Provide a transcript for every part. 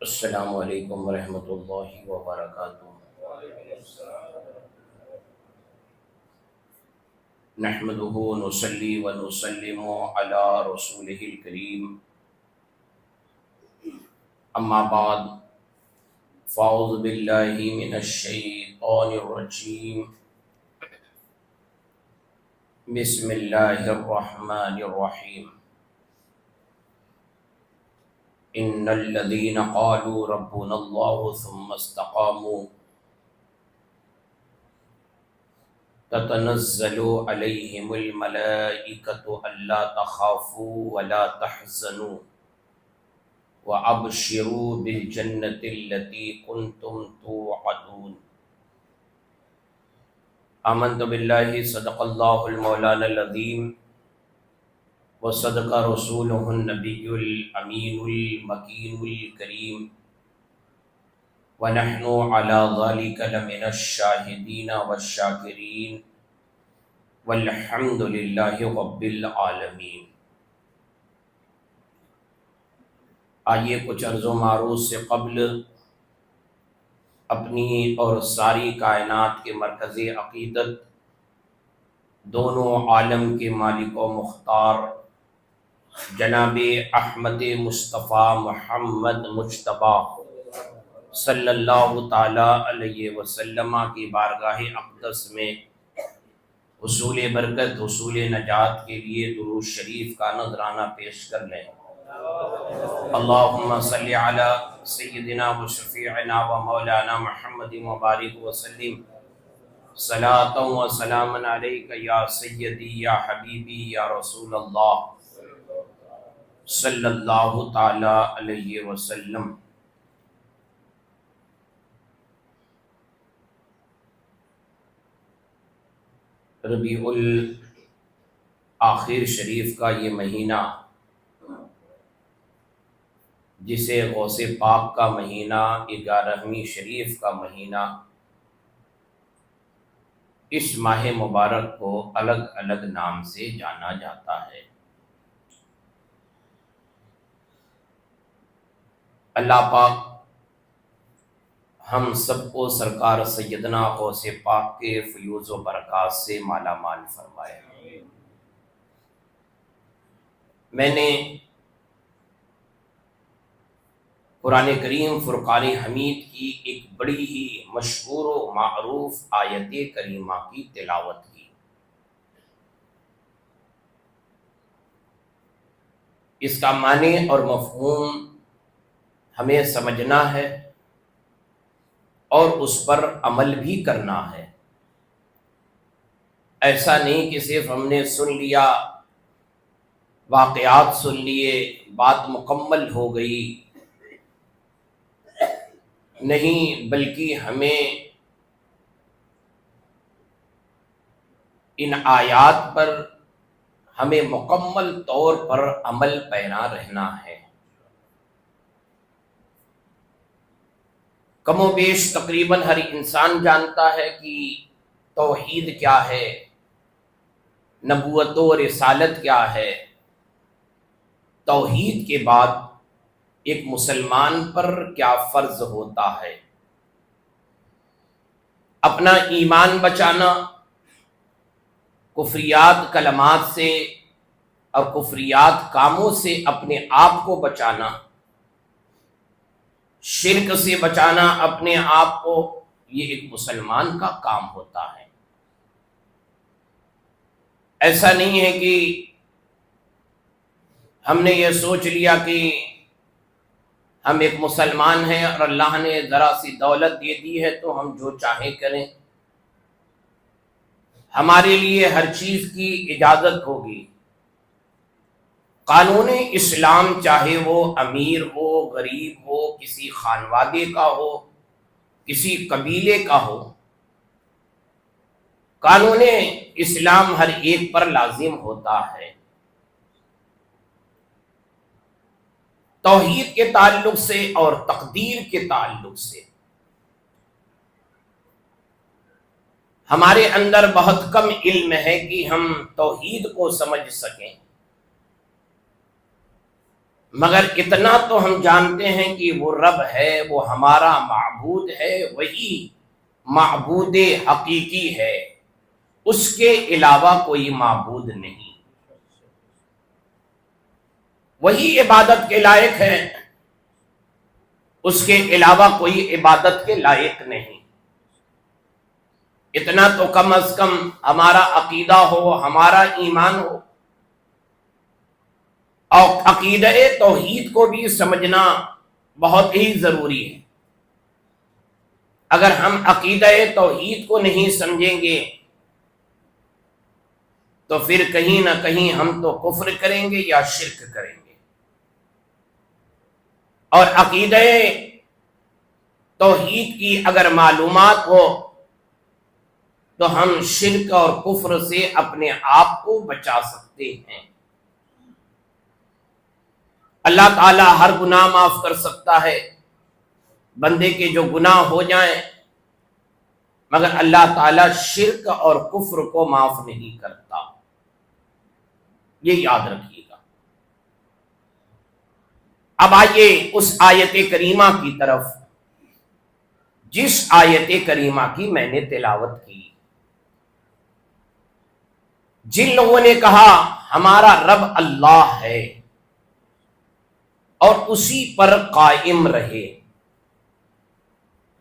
السلام علیکم ورحمۃ اللہ وبرکاتہ۔ نحمده ونصلي ونسلم على رسوله الكريم، اما بعد، فاعوذ باللہ من الشیطان الرجیم، بسم اللہ الرحمن الرحیم۔ ان الذين قالوا ربنا الله ثم استقاموا تتنزل عليهم الملائكة ألا تخافوا ولا تحزنوا وأبشروا بالجنة التي كنتم توعدون۔ آمنت بالله صدق الله المولانا العظيم وصدق رسوله النبي الأمين المكين الكريم، ونحن على ذلك لمن الشاهدين والشاكرين، والحمد لله رب العالمين۔ آئیے کچھ عرض و معروض سے قبل اپنی اور ساری کائنات کے مرکز عقیدت، دونوں عالم کے مالک و مختار جناب احمد مصطفیٰ محمد مجتبی صلی اللہ تعالی علیہ وسلم کی بارگاہ اقدس میں حصول برکت، حصول نجات کے لیے درود شریف کا نذرانہ پیش کر لیں۔ اللہم صلی علی سیدنا و شفیعنا و مولانا محمد مبارک وسلم، صلاۃ و سلام علیک یا سیدی یا حبیبی یا رسول اللہ صلی اللہ تعالی علیہ وسلم۔ ربیع الآخر شریف کا یہ مہینہ، جسے غوث پاک کا مہینہ، 11ویں شریف کا مہینہ، اس ماہ مبارک کو الگ الگ نام سے جانا جاتا ہے۔ اللہ پاک ہم سب کو سرکار سیدنا غوث پاک کے فیوز و برکات سے مالا مال فرمائے۔ میں نے قرآن کریم فرقان حمید کی ایک بڑی ہی مشہور و معروف آیت کریمہ کی تلاوت کی۔ اس کا معنی اور مفہوم ہمیں سمجھنا ہے اور اس پر عمل بھی کرنا ہے۔ ایسا نہیں کہ صرف ہم نے سن لیا، واقعات سن لیے، بات مکمل ہو گئی، نہیں، بلکہ ہمیں ان آیات پر ہمیں مکمل طور پر عمل پیرا رہنا ہے۔ کم و بیش تقریباً ہر انسان جانتا ہے کہ توحید کیا ہے، نبوت و رسالت کیا ہے۔ توحید کے بعد ایک مسلمان پر کیا فرض ہوتا ہے؟ اپنا ایمان بچانا، کفریات کلمات سے اور کفریات کاموں سے اپنے آپ کو بچانا، شرک سے بچانا اپنے آپ کو، یہ ایک مسلمان کا کام ہوتا ہے۔ ایسا نہیں ہے کہ ہم نے یہ سوچ لیا کہ ہم ایک مسلمان ہیں اور اللہ نے ذرا سی دولت دے دی ہے تو ہم جو چاہیں کریں، ہمارے لیے ہر چیز کی اجازت ہوگی۔ قانون اسلام چاہے وہ امیر ہو، غریب ہو، کسی خانوادے کا ہو، کسی قبیلے کا ہو، قانون اسلام ہر ایک پر لازم ہوتا ہے۔ توحید کے تعلق سے اور تقدیر کے تعلق سے ہمارے اندر بہت کم علم ہے کہ ہم توحید کو سمجھ سکیں۔ مگر اتنا تو ہم جانتے ہیں کہ وہ رب ہے، وہ ہمارا معبود ہے، وہی معبود حقیقی ہے، اس کے علاوہ کوئی معبود نہیں، وہی عبادت کے لائق ہے، اس کے علاوہ کوئی عبادت کے لائق نہیں۔ اتنا تو کم از کم ہمارا عقیدہ ہو، ہمارا ایمان ہو، اور عقیدہ توحید کو بھی سمجھنا بہت ہی ضروری ہے۔ اگر ہم عقیدہ توحید کو نہیں سمجھیں گے تو پھر کہیں نہ کہیں ہم تو کفر کریں گے یا شرک کریں گے، اور عقیدہ توحید کی اگر معلومات ہو تو ہم شرک اور کفر سے اپنے آپ کو بچا سکتے ہیں۔ اللہ تعالی ہر گناہ معاف کر سکتا ہے، بندے کے جو گناہ ہو جائیں، مگر اللہ تعالی شرک اور کفر کو معاف نہیں کرتا، یہ یاد رکھیے گا۔ اب آئیے اس آیت کریمہ کی طرف جس آیت کریمہ کی میں نے تلاوت کی۔ جن لوگوں نے کہا ہمارا رب اللہ ہے اور اسی پر قائم رہے،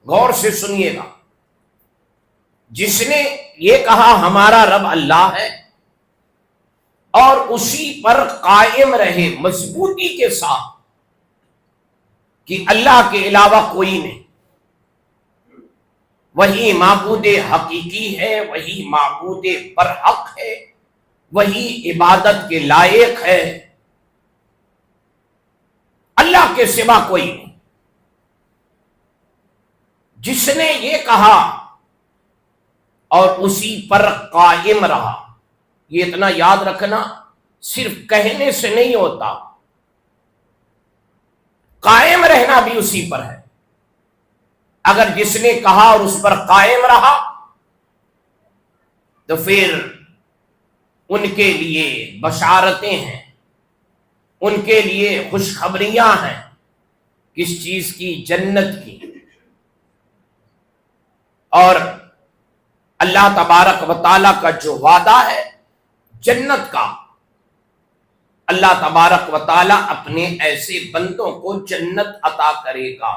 غور سے سنیے گا، جس نے یہ کہا ہمارا رب اللہ ہے اور اسی پر قائم رہے مضبوطی کے ساتھ کہ اللہ کے علاوہ کوئی نہیں، وہی معبود حقیقی ہے، وہی معبود برحق ہے، وہی عبادت کے لائق ہے، اللہ کے سوا کوئی نہیں۔ جس نے یہ کہا اور اسی پر قائم رہا، یہ اتنا یاد رکھنا صرف کہنے سے نہیں ہوتا، قائم رہنا بھی اسی پر ہے۔ اگر جس نے کہا اور اس پر قائم رہا تو پھر ان کے لیے بشارتیں ہیں، ان کے لیے خوشخبریاں ہیں، کس چیز کی؟ جنت کی۔ اور اللہ تبارک و تعالیٰ کا جو وعدہ ہے جنت کا، اللہ تبارک و تعالیٰ اپنے ایسے بندوں کو جنت عطا کرے گا۔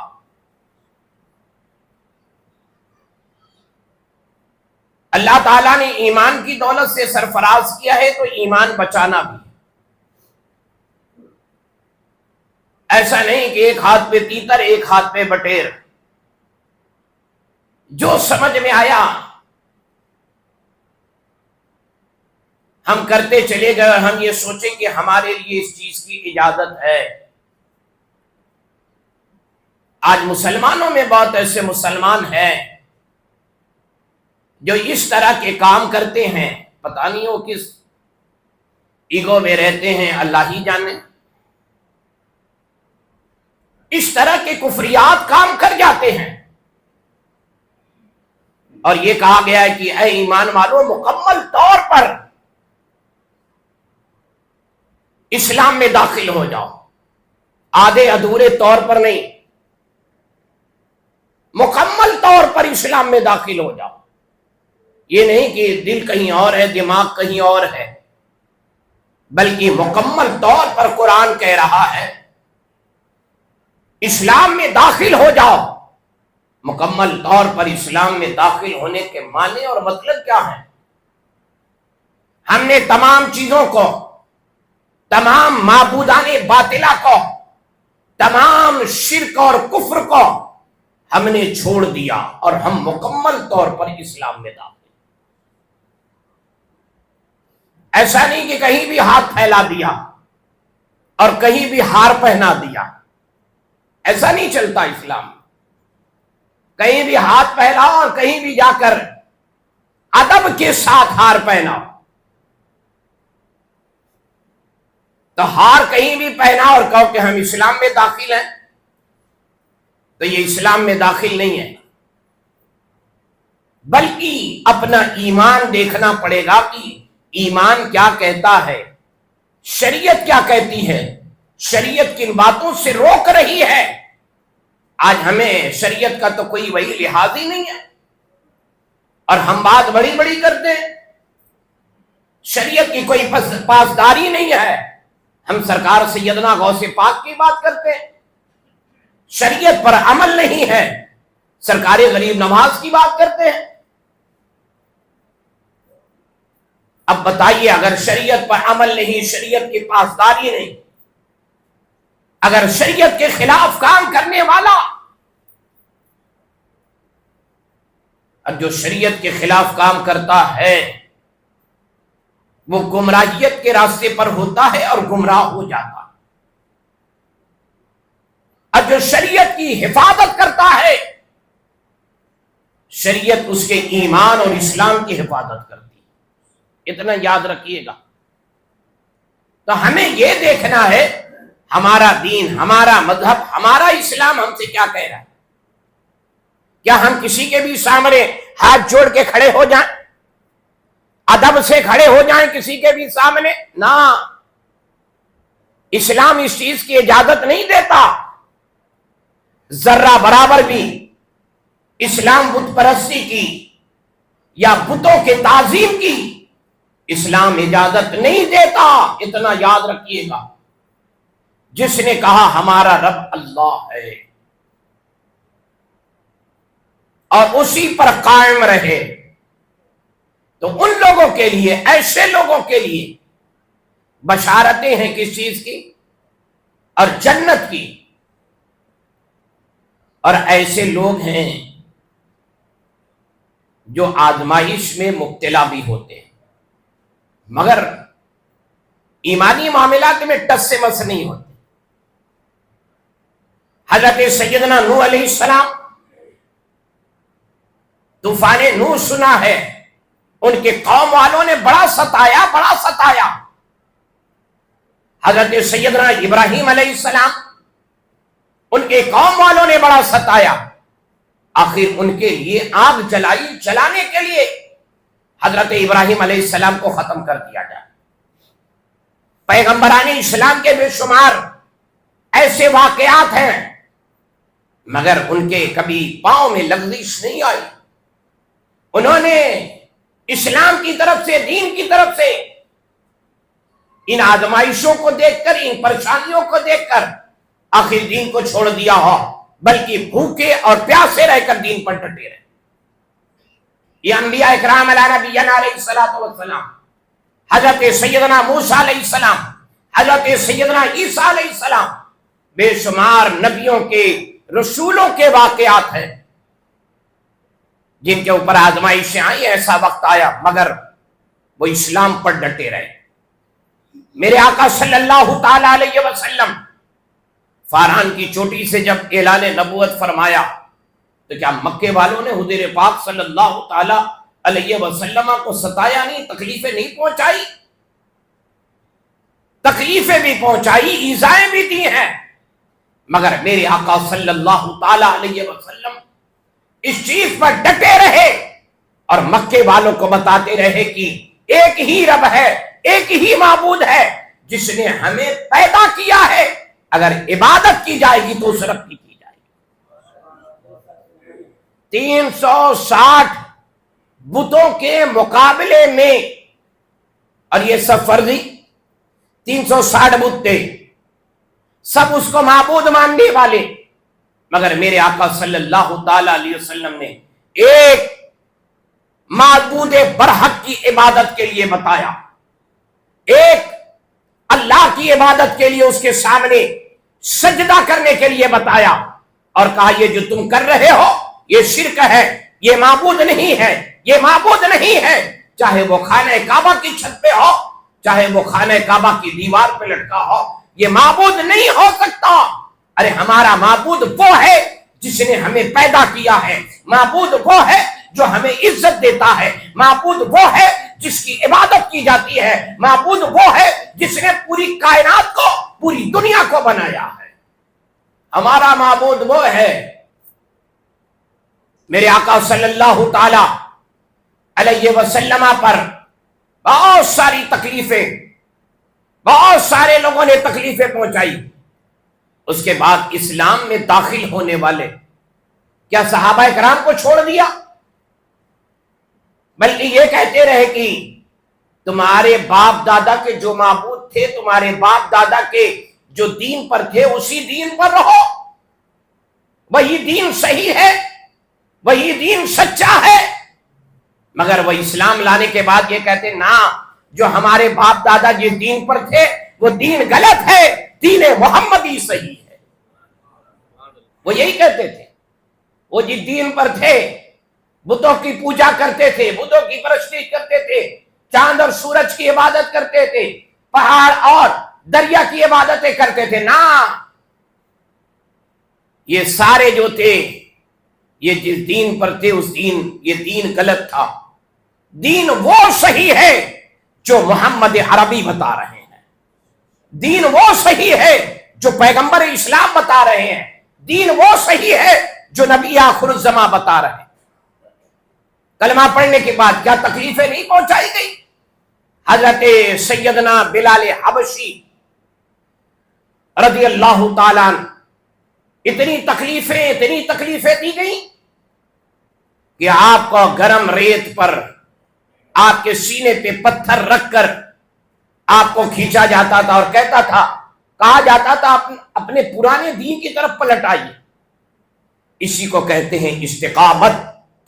اللہ تعالیٰ نے ایمان کی دولت سے سرفراز کیا ہے تو ایمان بچانا بھی، ایسا نہیں کہ ایک ہاتھ پہ تیتر ایک ہاتھ پہ بٹیر، جو سمجھ میں آیا ہم کرتے چلے گئے اور ہم یہ سوچیں کہ ہمارے لیے اس چیز کی اجازت ہے۔ آج مسلمانوں میں بہت ایسے مسلمان ہیں جو اس طرح کے کام کرتے ہیں، پتہ نہیں وہ کس ایگو میں رہتے ہیں، اللہ ہی جانے، اس طرح کے کفریات کام کر جاتے ہیں۔ اور یہ کہا گیا ہے کہ اے ایمان والو، مکمل طور پر اسلام میں داخل ہو جاؤ، آدھے ادھورے طور پر نہیں، مکمل طور پر اسلام میں داخل ہو جاؤ۔ یہ نہیں کہ دل کہیں اور ہے، دماغ کہیں اور ہے، بلکہ مکمل طور پر قرآن کہہ رہا ہے اسلام میں داخل ہو جاؤ۔ مکمل طور پر اسلام میں داخل ہونے کے معنی اور مطلب کیا ہے؟ ہم نے تمام چیزوں کو، تمام معبودان باطلہ کو، تمام شرک اور کفر کو ہم نے چھوڑ دیا اور ہم مکمل طور پر اسلام میں داخل۔ ایسا نہیں کہ کہیں بھی ہاتھ پھیلا دیا اور کہیں بھی ہار پہنا دیا، ایسا نہیں چلتا اسلام۔ کہیں بھی ہاتھ پھیلاؤ اور کہیں بھی جا کر ادب کے ساتھ ہار پہناؤ، تو ہار کہیں بھی پہنا اور کہو کہ ہم اسلام میں داخل ہیں، تو یہ اسلام میں داخل نہیں ہے، بلکہ اپنا ایمان دیکھنا پڑے گا کہ ایمان کیا کہتا ہے، شریعت کیا کہتی ہے، شریعت کی ان باتوں سے روک رہی ہے. آج ہمیں شریعت کا تو کوئی وہی لحاظ ہی نہیں ہے اور ہم بات بڑی بڑی کرتے ہیں. شریعت کی کوئی پاسداری نہیں ہے. ہم سرکار سیدنا غوث پاک کی بات کرتے ہیں. شریعت پر عمل نہیں ہے. سرکار غریب نواز کی بات کرتے ہیں. اب بتائیے، اگر شریعت پر عمل نہیں، شریعت کی پاسداری نہیں، اگر شریعت کے خلاف کام کرنے والا، اور جو شریعت کے خلاف کام کرتا ہے وہ گمراہیت کے راستے پر ہوتا ہے اور گمراہ ہو جاتا ہے. اور جو شریعت کی حفاظت کرتا ہے، شریعت اس کے ایمان اور اسلام کی حفاظت کرتی ہے. اتنا یاد رکھیے گا. تو ہمیں یہ دیکھنا ہے ہمارا دین، ہمارا مذہب، ہمارا اسلام ہم سے کیا کہہ رہا ہے. کیا ہم کسی کے بھی سامنے ہاتھ جوڑ کے کھڑے ہو جائیں، ادب سے کھڑے ہو جائیں کسی کے بھی سامنے؟ نہ، اسلام اس چیز کی اجازت نہیں دیتا. ذرہ برابر بھی اسلام بت پرستی کی یا بتوں کے تعظیم کی اسلام اجازت نہیں دیتا. اتنا یاد رکھیے گا. جس نے کہا ہمارا رب اللہ ہے اور اسی پر قائم رہے، تو ان لوگوں کے لیے، ایسے لوگوں کے لیے بشارتیں ہیں کس چیز کی؟ اور جنت کی. اور ایسے لوگ ہیں جو آزمائش میں مبتلا بھی ہوتے ہیں مگر ایمانی معاملات میں ٹس سے مس نہیں ہوتے. حضرت سیدنا نوح علیہ السلام، طوفان نوح سنا ہے، ان کے قوم والوں نے بڑا ستایا، بڑا ستایا. حضرت سیدنا ابراہیم علیہ السلام، ان کے قوم والوں نے بڑا ستایا. آخر ان کے لیے آگ جلائی، جلانے کے لیے حضرت ابراہیم علیہ السلام کو ختم کر دیا جائے. پیغمبران اسلام کے بے شمار ایسے واقعات ہیں مگر ان کے کبھی پاؤں میں لغزش نہیں آئی. انہوں نے اسلام کی طرف سے، دین کی طرف سے ان آزمائشوں کو دیکھ کر، ان پریشانیوں کو دیکھ کر آخر دین کو چھوڑ دیا ہو، بلکہ بھوکے اور پیاسے رہ کر دین پر ڈٹے رہے. یہ انبیاء اکرام علیہ نبینا علیہ الصلوۃ والسلام، حضرت سیدنا موسیٰ علیہ السلام، حضرت سیدنا عیسیٰ علیہ السلام، بے شمار نبیوں کے، رسولوں کے واقعات ہیں جن کے اوپر آزمائشیں آئی. ایسا وقت آیا مگر وہ اسلام پر ڈٹے رہے. میرے آقا صلی اللہ تعالی علیہ وسلم فاران کی چوٹی سے جب اعلان نبوت فرمایا تو کیا مکے والوں نے حضور پاک صلی اللہ تعالی علیہ وسلم کو ستایا نہیں، تکلیفیں نہیں پہنچائی؟ تکلیفیں بھی پہنچائی، ایذائیں بھی دی ہیں، مگر میرے آقا صلی اللہ تعالی علیہ وسلم اس چیز پر ڈٹے رہے اور مکے والوں کو بتاتے رہے کہ ایک ہی رب ہے، ایک ہی معبود ہے جس نے ہمیں پیدا کیا ہے. اگر عبادت کی جائے گی تو اس رب کی جائے گی. 360 بتوں کے مقابلے میں، اور یہ سب فرضی 360 بت تھے، سب اس کو معبود ماننے والے، مگر میرے آقا صلی اللہ تعالی علیہ وسلم نے ایک معبود برحق کی عبادت کے لیے بتایا، ایک اللہ کی عبادت کے لیے اس کے سامنے سجدہ کرنے کے لیے بتایا اور کہا یہ جو تم کر رہے ہو یہ شرک ہے، یہ معبود نہیں ہے، یہ معبود نہیں ہے. چاہے وہ خانہ کعبہ کی چھت پہ ہو، چاہے وہ خانہ کعبہ کی دیوار پہ لٹکا ہو، یہ معبود نہیں ہو سکتا. ارے ہمارا معبود وہ ہے جس نے ہمیں پیدا کیا ہے، معبود وہ ہے جو ہمیں عزت دیتا ہے، معبود وہ ہے جس کی عبادت کی جاتی ہے، معبود وہ ہے جس نے پوری کائنات کو، پوری دنیا کو بنایا ہے. ہمارا معبود وہ ہے. میرے آقا صلی اللہ تعالی علیہ وسلم پر بہت ساری تکلیفیں بہت سارے لوگوں نے تکلیفیں پہنچائی. اس کے بعد اسلام میں داخل ہونے والے کیا صحابہ کرام کو چھوڑ دیا؟ بلکہ یہ کہتے رہے کہ تمہارے باپ دادا کے جو معبود تھے، تمہارے باپ دادا کے جو دین پر تھے، اسی دین پر رہو. وہی دین صحیح ہے، وہی دین سچا ہے. مگر وہ اسلام لانے کے بعد یہ کہتے نا، جو ہمارے باپ دادا جس دین پر تھے وہ دین غلط ہے، دین محمدی صحیح ہے. وہ یہی کہتے تھے. وہ جس دین پر تھے، بتوں کی پوجا کرتے تھے، بتوں کی پرستش کرتے تھے، چاند اور سورج کی عبادت کرتے تھے، پہاڑ اور دریا کی عبادتیں کرتے تھے. نا، یہ سارے جو تھے، یہ جس دین پر تھے اس دین، یہ دین غلط تھا. دین وہ صحیح ہے جو محمد عربی بتا رہے ہیں. دین وہ صحیح ہے جو پیغمبر اسلام بتا رہے ہیں. دین وہ صحیح ہے جو نبی آخر الزماں بتا رہے ہیں. کلمہ پڑھنے کے بعد کیا تکلیفیں نہیں پہنچائی گئی؟ حضرت سیدنا بلال حبشی رضی اللہ تعالیٰ عنہ اتنی تکلیفیں دی گئی کہ آپ کو گرم ریت پر آپ کے سینے پہ پتھر رکھ کر آپ کو کھینچا جاتا تھا اور کہا جاتا تھا اپنے پرانے دین کی طرف پلٹ آئیے. اسی کو کہتے ہیں استقامت.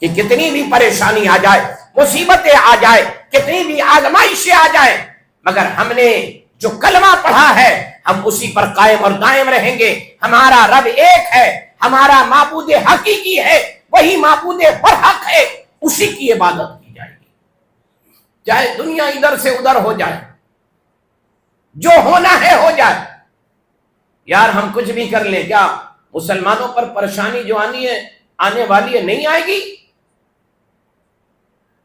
کہ کتنی بھی پریشانی آ جائے، مصیبتیں آ جائے، کتنی بھی آزمائشیں آ جائے، مگر ہم نے جو کلمہ پڑھا ہے ہم اسی پر قائم اور دائم رہیں گے. ہمارا رب ایک ہے، ہمارا معبود حقیقی ہے، وہی معبود برحق ہے، اسی کی عبادت کی جائے گی. چاہے دنیا ادھر سے ادھر ہو جائے، جو ہونا ہے ہو جائے. یار ہم کچھ بھی کر لیں، کیا مسلمانوں پر پریشانی جو آنے والی ہے نہیں آئے گی؟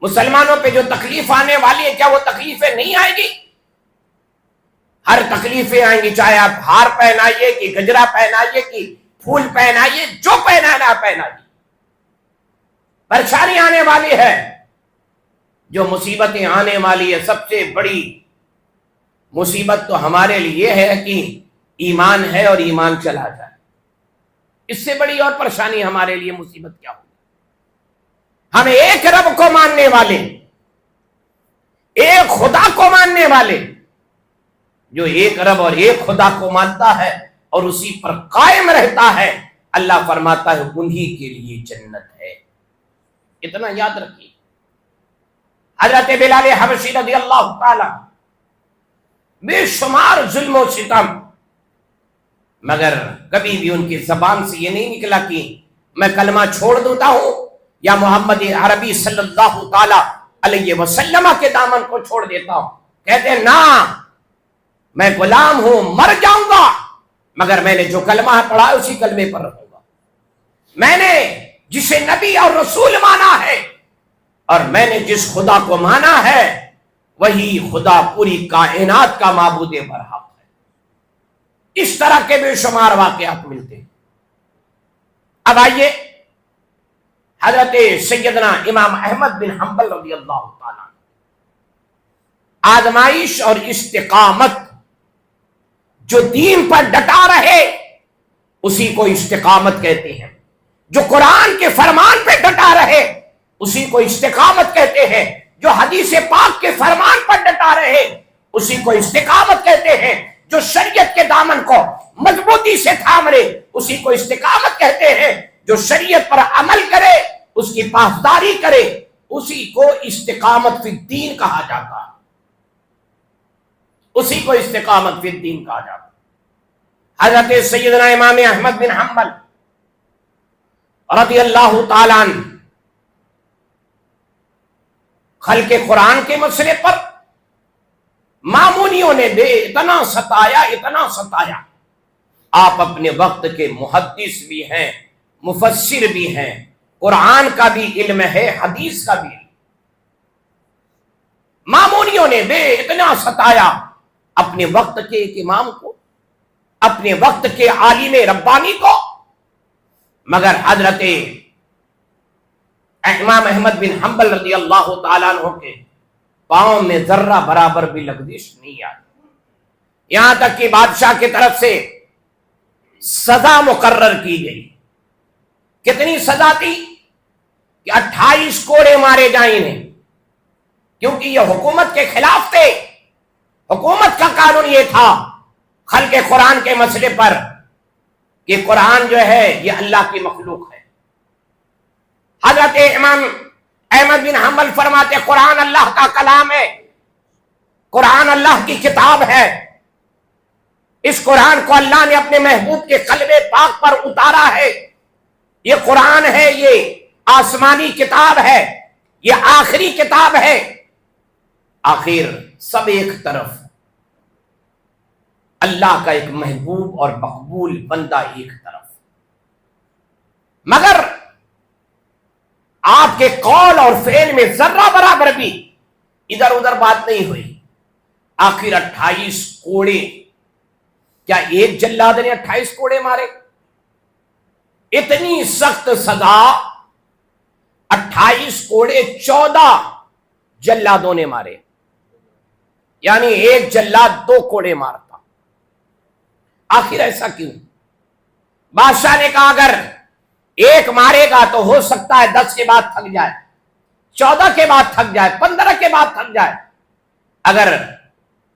مسلمانوں پہ جو تکلیف آنے والی ہے کیا وہ تکلیفیں نہیں آئے گی؟ ہر تکلیفیں آئیں گی، چاہے آپ ہار پہنائیے کہ گجرا پہنائیے کہ پھول پہنائیے، جو پہنانا پہنائیے. پریشانی آنے والی ہے. جو مصیبتیں آنے والی ہے، سب سے بڑی مصیبت تو ہمارے لیے ہے کہ ایمان ہے اور ایمان چلا جائے. اس سے بڑی اور پریشانی ہمارے لیے مصیبت کیا ہوگی؟ ہم ایک رب کو ماننے والے، ایک خدا کو ماننے والے، جو ایک رب اور ایک خدا کو مانتا ہے اور اسی پر قائم رہتا ہے، اللہ فرماتا ہے انہی کے لیے جنت ہے. اتنا یاد رکھیے. حضرت بلال حبشی رضی اللہ تعالی بے شمار ظلم و ستم، مگر کبھی بھی ان کی زبان سے یہ نہیں نکلا کہ میں کلمہ چھوڑ دیتا ہوں یا محمد عربی صلی اللہ تعالی علیہ وسلم کے دامن کو چھوڑ دیتا ہوں. کہتے ہیں نا، میں غلام ہوں، مر جاؤں گا، مگر میں نے جو کلمہ پڑھا اسی کلمے پر رہوں گا. میں نے جسے نبی اور رسول مانا ہے اور میں نے جس خدا کو مانا ہے وہی خدا پوری کائنات کا معبود برحق ہے. اس طرح کے بے شمار واقعات ملتے ہیں. اب آئیے حضرت سیدنا امام احمد بن حنبل رضی اللہ تعالیٰ، آزمائش اور استقامت، جو دین پر ڈٹا رہے اسی کو استقامت کہتے ہیں. جو قرآن کے فرمان پہ ڈٹا رہے اسی کو استقامت کہتے ہیں. جو حدیث پاک کے فرمان پر ڈٹا رہے اسی کو استقامت کہتے ہیں. جو شریعت کے دامن کو مضبوطی سے تھام لے اسی کو استقامت کہتے ہیں. جو شریعت پر عمل کرے، اس کی پاسداری کرے، اسی کو استقامت فی الدین کہا جاتا ہے. اسی کو استقامت فی الدین کہا جاتا ہے. حضرت سیدنا امام احمد بن حنبل رضی اللہ تعالیٰ عنہ خلق قرآن کے مسئلے پر مامونیوں نے اتنا ستایا. آپ اپنے وقت کے محدث بھی ہیں، مفسر بھی ہیں، قرآن کا بھی علم ہے، حدیث کا بھی. مامونیوں نے اتنا ستایا اپنے وقت کے ایک امام کو، اپنے وقت کے عالم ربانی کو، مگر حضرت امام احمد بن حنبل رضی اللہ تعالیٰ عنہ کے پاؤں میں ذرہ برابر بھی لغزش نہیں آئی. یہاں تک کہ بادشاہ کی طرف سے سزا مقرر کی گئی. کتنی سزا تھی؟ کہ 28 کوڑے مارے جائیں انہیں، کیونکہ یہ حکومت کے خلاف تھے. حکومت کا قانون یہ تھا خلق قرآن کے مسئلے پر کہ قرآن جو ہے یہ اللہ کی مخلوق ہے. حضرت امام احمد بن حنبل فرماتے قرآن اللہ کا کلام ہے، قرآن اللہ کی کتاب ہے. اس قرآن کو اللہ نے اپنے محبوب کے قلب پاک پر اتارا ہے. یہ قرآن ہے، یہ آسمانی کتاب ہے، یہ آخری کتاب ہے. آخر سب ایک طرف، اللہ کا ایک محبوب اور مقبول بندہ ایک طرف. مگر آپ کے قول اور فعل میں ذرہ برابر بھی ادھر ادھر بات نہیں ہوئی. آخر 28 کوڑے، کیا ایک جلاد نے 28 کوڑے مارے؟ اتنی سخت سزا، 28 کوڑے 14 جلادوں نے مارے. یعنی ایک جلاد 2 کوڑے مارتا. آخر ایسا کیوں؟ بادشاہ نے کہا اگر ایک مارے گا تو ہو سکتا ہے 10 کے بعد تھک جائے، 14 کے بعد تھک جائے، 15 کے بعد تھک جائے. اگر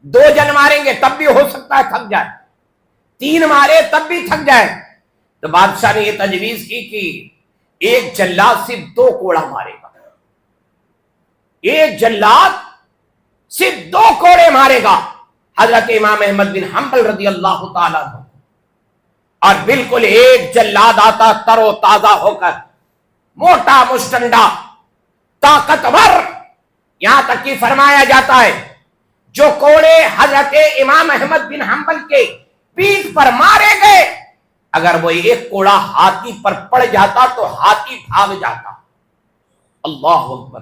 2 جن ماریں گے تب بھی ہو سکتا ہے تھک جائے، 3 مارے تب بھی تھک جائے. تو بادشاہ نے یہ تجویز کی کہ ایک جلاد صرف 2 کوڑا مارے گا. ایک جلاد صرف 2 کوڑے مارے گا. حضرت امام احمد بن حنبل رضی اللہ تعالیٰ عنہ، اور بالکل ایک جلاد آتا تر و تازہ ہو کر، موٹا مشٹنڈا طاقتور. یہاں تک کہ فرمایا جاتا ہے جو کوڑے حضرت امام احمد بن حنبل کے پیٹھ پر مارے گئے، اگر وہ ایک کوڑا ہاتھی پر پڑ جاتا تو ہاتھی بھاگ جاتا. اللہ اکبر.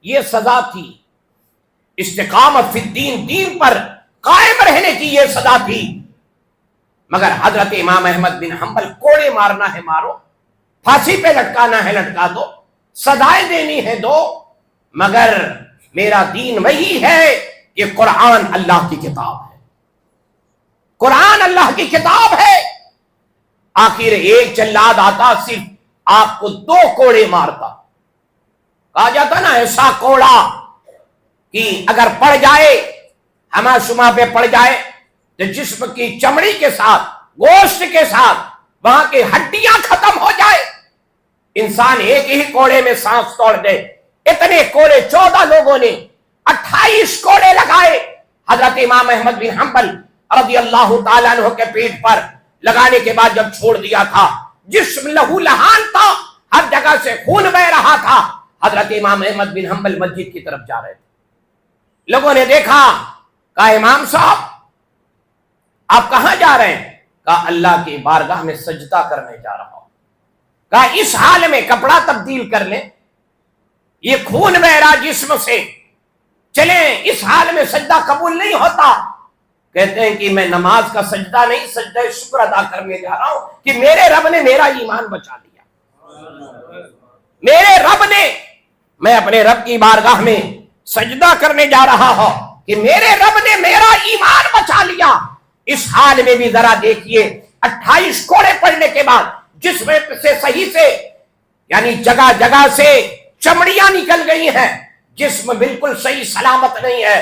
یہ سزا تھی. استقامت فی الدین، دین پر قائم رہنے کی یہ سزا تھی. مگر حضرت امام احمد بن حنبل کوڑے مارنا ہے مارو، پھانسی پہ لٹکانا ہے لٹکا دو، سزائیں دینی ہے دو، مگر میرا دین وہی ہے کہ قرآن اللہ کی کتاب ہے، قرآن اللہ کی کتاب ہے. آخر ایک جلاد آتا صرف آپ کو 2 کوڑے مارتا. کہا جاتا نا ایسا کوڑا کہ اگر پڑ جائے، ہما شما پہ پڑ جائے تو جسم کی چمڑی کے ساتھ، گوشت کے ساتھ وہاں کی ہڈیاں ختم ہو جائے. انسان ایک ہی کوڑے میں سانس توڑ دے. اتنے کوڑے 14 لوگوں نے 28 کوڑے لگائے. حضرت امام احمد بن حنبل رضی اللہ تعالیٰ عنہ کے پیٹ پر لگانے کے بعد جب چھوڑ دیا تھا، جسم لہو لہان تھا، ہر جگہ سے خون بہ رہا تھا. حضرت امام احمد بن حنبل مسجد کی طرف جا رہے تھے. لوگوں نے دیکھا، کہا امام صاحب آپ کہاں جا رہے ہیں؟ کہا اللہ کی بارگاہ میں سجدہ کرنے جا رہا ہوں. کہا اس حال میں کپڑا تبدیل کر لیں، یہ خون بہ رہا جسم سے، چلیں اس حال میں سجدہ قبول نہیں ہوتا. کہتے ہیں کہ میں نماز کا سجدہ نہیں، سجدہ شکر ادا کرنے جا رہا ہوں کہ میرے رب نے میرا ایمان بچا لیا. میرے رب نے، میں اپنے رب کی بارگاہ میں سجدہ کرنے جا رہا ہوں کہ میرے رب نے میرا ایمان بچا لیا. اس حال میں بھی ذرا دیکھیے 28 کوڑے پڑنے کے بعد جسم سے صحیح سے، یعنی جگہ جگہ سے چمڑیاں نکل گئی ہیں، جسم بالکل صحیح سلامت نہیں ہے،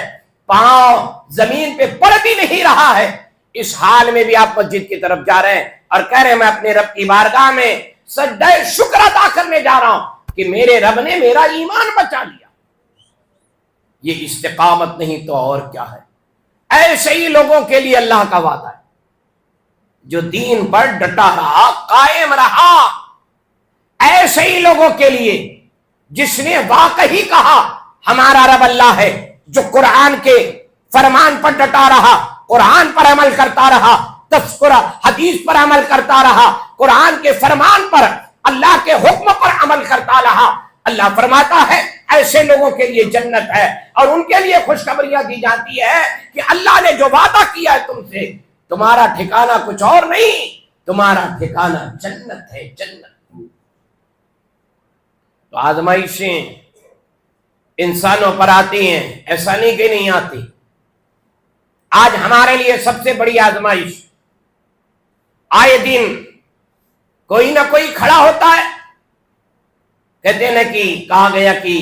پاؤں زمین پہ پڑ بھی نہیں رہا ہے. اس حال میں بھی آپ مسجد کی طرف جا رہے ہیں اور کہہ رہے ہیں میں اپنے رب کی بارگاہ میں سجدہ شکر ادا کرنے جا رہا ہوں کہ میرے رب نے میرا ایمان بچا لیا. یہ استقامت نہیں تو اور کیا ہے. ایسے ہی لوگوں کے لیے اللہ کا وعدہ ہے جو دین پر ڈٹا رہا، قائم رہا. ایسے ہی لوگوں کے لیے جس نے واقعی کہا ہمارا رب اللہ ہے، جو قرآن کے فرمان پر ڈٹا رہا، قرآن پر عمل کرتا رہا، تذکرہ حدیث پر عمل کرتا رہا، قرآن کے فرمان پر، اللہ کے حکم پر عمل کرتا رہا. اللہ فرماتا ہے ایسے لوگوں کے لیے جنت ہے، اور ان کے لیے خوشخبریاں دی جاتی ہے کہ اللہ نے جو وعدہ کیا ہے تم سے، تمہارا ٹھکانہ کچھ اور نہیں، تمہارا ٹھکانہ جنت ہے، جنت. تو آزمائشیں انسانوں پر آتی ہیں، ایسا نہیں کہ نہیں آتی. آج ہمارے لیے سب سے بڑی آزمائش، آئے دن کوئی نہ کوئی کھڑا ہوتا ہے، کہتے ہیں نا کہ کہا گیا کہ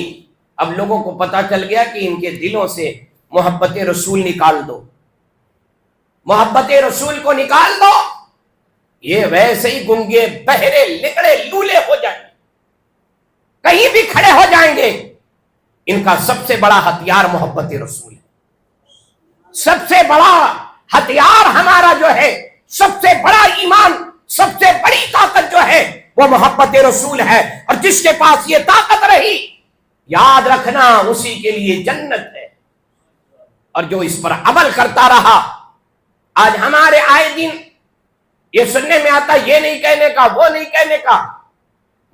اب لوگوں کو پتا چل گیا کہ ان کے دلوں سے محبت رسول نکال دو، محبت رسول کو نکال دو، یہ ویسے ہی گنگے بہرے لکڑے لولے ہو جائیں گے، کہیں بھی کھڑے ہو جائیں گے۔ ان کا سب سے بڑا ہتھیار محبت رسول ہے، سب سے بڑا ہتھیار ہمارا جو ہے، سب سے بڑا ایمان، سب سے بڑی طاقت جو ہے وہ محبت رسول ہے، اور جس کے پاس یہ طاقت رہی یاد رکھنا اسی کے لیے جنت ہے، اور جو اس پر عمل کرتا رہا۔ آج ہمارے آئے دن یہ سننے میں آتا یہ نہیں کہنے کا، وہ نہیں کہنے کا،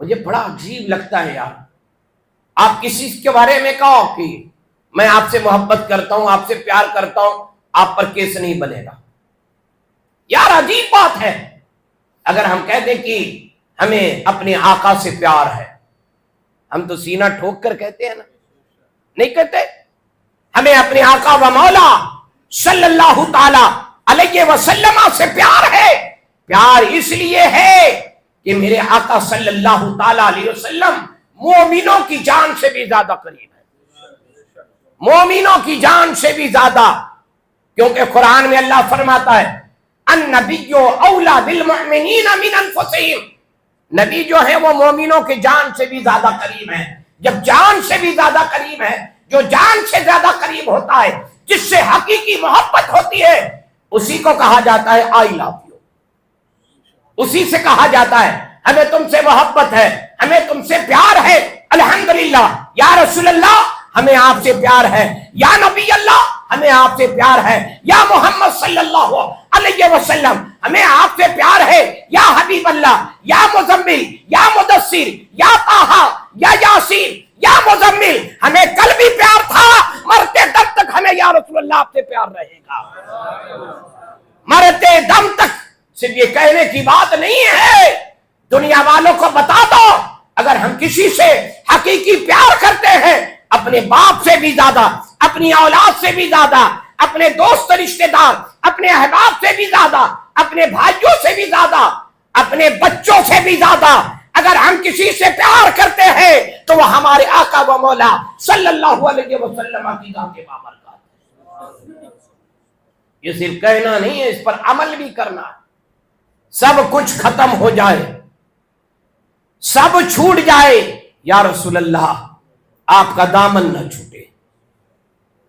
مجھے بڑا عجیب لگتا ہے یار۔ آپ کسی کے بارے میں کہو کہ میں آپ سے محبت کرتا ہوں، آپ سے پیار کرتا ہوں، آپ پر کیس نہیں بنے گا، یار عجیب بات ہے۔ اگر ہم کہہ دیں کہ ہمیں اپنے آقا سے پیار ہے، ہم تو سینہ ٹھوک کر کہتے ہیں نا، نہیں کہتے؟ ہمیں اپنے آقا و مولا صلی اللہ تعالی علیہ وسلم سے پیار ہے۔ پیار اس لیے ہے کہ میرے آقا صلی اللہ تعالی علیہ وسلم مومنوں کی جان سے بھی زیادہ قریب ہے، مومنوں کی جان سے بھی زیادہ، کیونکہ قرآن میں اللہ فرماتا ہے النبی اولا بالمؤمنین من انفسہم، نبی جو ہے وہ مومنوں کے جان سے بھی زیادہ قریب ہے۔ جب جان سے بھی زیادہ قریب ہے، جو جان سے زیادہ قریب ہوتا ہے، جس سے حقیقی محبت ہوتی ہے، اسی کو کہا جاتا ہے آئی لو یو، اسی سے کہا جاتا ہے ہمیں تم سے محبت ہے، ہمیں تم سے پیار ہے۔ الحمدللہ یا رسول اللہ ہمیں آپ سے پیار ہے، یا نبی اللہ ہمیں آپ سے پیار ہے، یا محمد صلی اللہ علیہ وسلم ہمیں آپ سے پیار ہے، یا حبیب اللہ، یا مزمل، یا مدثر، یا طٰہٰ، یا یاسین، یا مزمل، ہمیں کل بھی پیار تھا، مرتے دم تک ہمیں یا رسول اللہ آپ سے پیار رہے گا۔ مرتے دم تک صرف یہ کہنے کی بات نہیں ہے، دنیا والوں کو بتا دو اگر ہم کسی سے حقیقی پیار کرتے ہیں، اپنے باپ سے بھی زیادہ، اپنی اولاد سے بھی زیادہ، اپنے دوست رشتہ دار، اپنے احباب سے بھی زیادہ، اپنے بھائیوں سے بھی زیادہ، اپنے بچوں سے بھی زیادہ اگر ہم کسی سے پیار کرتے ہیں تو وہ ہمارے آقا و مولا صلی اللہ علیہ وسلم کی ذات بابرکات ہے۔ یہ صرف کہنا نہیں ہے، اس پر عمل بھی کرنا ہے۔ سب کچھ ختم ہو جائے، سب چھوٹ جائے، یا رسول اللہ آپ کا دامن نہ چھوٹے،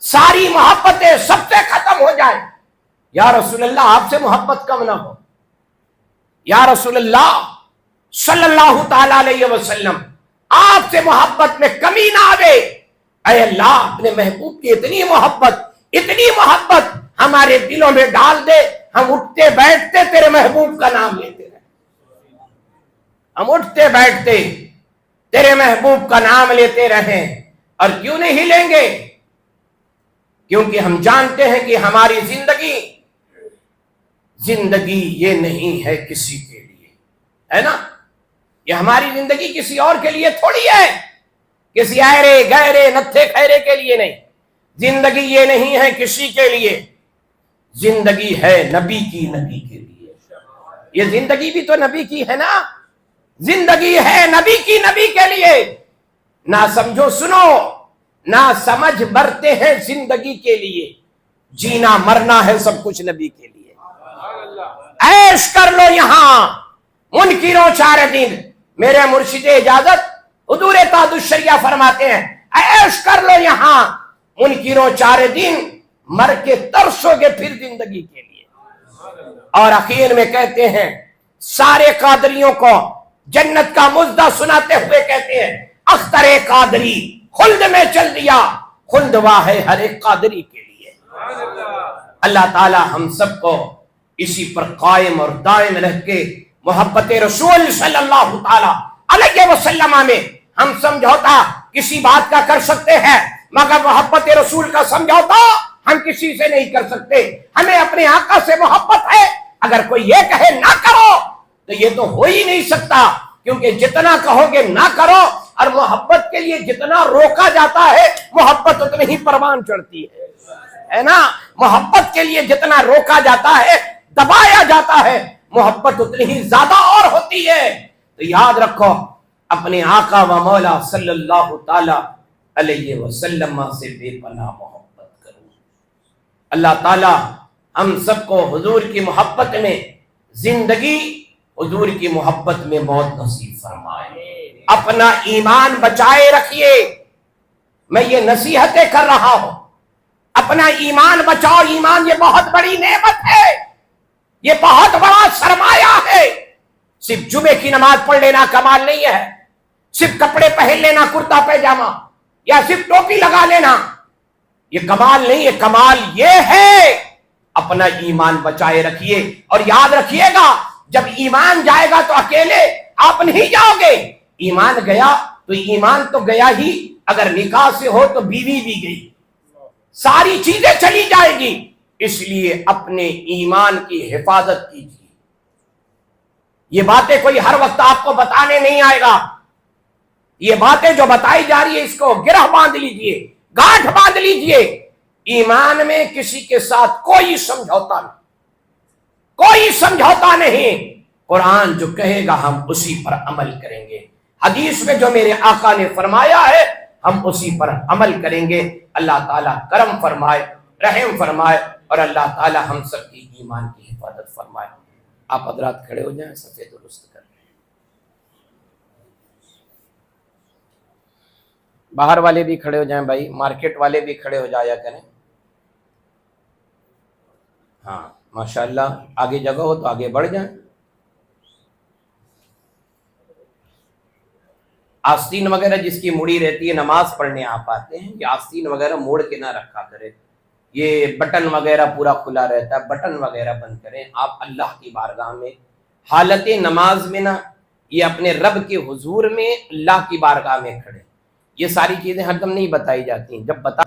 ساری محبتیں سب سے ختم ہو جائے، یا رسول اللہ آپ سے محبت کم نہ ہو، یا رسول اللہ صلی اللہ تعالی علیہ وسلم آپ سے محبت میں کمی نہ آئے۔ اے اللہ اپنے محبوب کی اتنی محبت ہمارے دلوں میں ڈال دے، ہم اٹھتے بیٹھتے تیرے محبوب کا نام لیتے رہے، ہم اٹھتے بیٹھتے تیرے محبوب کا نام لیتے رہیں۔ اور کیوں نہیں لیں گے؟ کیونکہ ہم جانتے ہیں کہ ہماری زندگی یہ نہیں ہے کسی کے لیے، ہے نا؟ یہ ہماری زندگی کسی اور کے لیے تھوڑی ہے، کسی ایرے گہرے نتھے خیرے کے لیے نہیں، زندگی یہ نہیں ہے کسی کے لیے، زندگی ہے نبی کے لیے۔ یہ زندگی بھی تو نبی کی ہے نا، زندگی ہے نبی کے لیے۔ نہ سمجھو سنو، نہ سمجھ برتے ہیں زندگی کے لیے، جینا مرنا ہے سب کچھ نبی کے لیے۔ عیش کر لو یہاں منکروں چار دن، میرے مرشد اجازت حضور تاج الشریعہ فرماتے ہیں عیش کر لو یہاں منکروں چار دن، مر کے ترسو گے پھر زندگی کے لیے۔ اور اخیر میں کہتے ہیں سارے قادریوں کو جنت کا مزدہ سناتے ہوئے کہتے ہیں اختر قادری خلد میں چل دیا، خلد واہ ہے ہر ایک قادری کے لیے۔ اللہ تعالی ہم سب کو اسی پر قائم اور دائم رہ کے محبت رسول صلی اللہ تعالی علیہ وسلم میں ہم سمجھوتا کسی بات کا کر سکتے ہیں، مگر محبت رسول کا سمجھوتا ہم کسی سے نہیں کر سکتے۔ ہمیں اپنے آقا سے محبت ہے، اگر کوئی یہ کہے نہ کرو تو یہ تو ہو ہی نہیں سکتا، کیونکہ جتنا کہو گے نہ کرو، اور محبت کے لیے جتنا روکا جاتا ہے محبت اتنی ہی پروان چڑھتی ہے۔ ہے نا، محبت کے لیے جتنا روکا جاتا ہے، دبایا جاتا ہے، محبت اتنی ہی زیادہ اور ہوتی ہے۔ تو یاد رکھو، اپنے آقا و مولا صلی اللہ تعالی علیہ وسلم سے بے پناہ محبت کرو۔ اللہ تعالی ہم سب کو حضور کی محبت میں زندگی، حضور کی محبت میں موت نصیب فرمائے۔ اپنا ایمان بچائے رکھیے، میں یہ نصیحتیں کر رہا ہوں، اپنا ایمان بچاؤ۔ ایمان یہ بہت بڑی نعمت ہے، یہ بہت بڑا سرمایہ ہے۔ صرف جمعے کی نماز پڑھ لینا کمال نہیں ہے، صرف کپڑے پہن لینا کرتا پیجامہ یا صرف ٹوپی لگا لینا یہ کمال نہیں ہے۔ کمال یہ ہے اپنا ایمان بچائے رکھیے، اور یاد رکھیے گا جب ایمان جائے گا تو اکیلے آپ نہیں جاؤ گے۔ ایمان گیا تو ایمان تو گیا ہی، اگر نکاح سے ہو تو بیوی بھی گئی، ساری چیزیں چلی جائے گی۔ اس لیے اپنے ایمان کی حفاظت کیجیے۔ یہ باتیں کوئی ہر وقت آپ کو بتانے نہیں آئے گا، یہ باتیں جو بتائی جا رہی ہے اس کو گرہ باندھ لیجئے، گاٹھ باندھ لیجئے۔ ایمان میں کسی کے ساتھ کوئی سمجھوتا نہیں، کوئی سمجھوتا نہیں۔ قرآن جو کہے گا ہم اسی پر عمل کریں گے، حدیث میں جو میرے آقا نے فرمایا ہے ہم اسی پر عمل کریں گے۔ اللہ تعالیٰ کرم فرمائے، رحم فرمائے، اور اللہ تعالیٰ ہم سب کی ایمان کی حفاظت فرمائے۔ آپ حضرات کھڑے ہو جائیں، صفحے درست کر لیں۔ باہر والے بھی کھڑے ہو جائیں بھائی، مارکیٹ والے بھی کھڑے ہو جایا کریں۔ ہاں ماشاءاللہ، آگے جگہ ہو تو آگے بڑھ جائیں۔ آستین وغیرہ جس کی مڑی رہتی ہے نماز پڑھنے آپ آتے ہیں، یہ آستین وغیرہ موڑ کے نہ رکھا کرے، یہ بٹن وغیرہ پورا کھلا رہتا ہے، بٹن وغیرہ بند کریں۔ آپ اللہ کی بارگاہ میں حالت نماز میں نہ، یہ اپنے رب کے حضور میں اللہ کی بارگاہ میں کھڑے۔ یہ ساری چیزیں ہر دم نہیں بتائی جاتی، جب بتا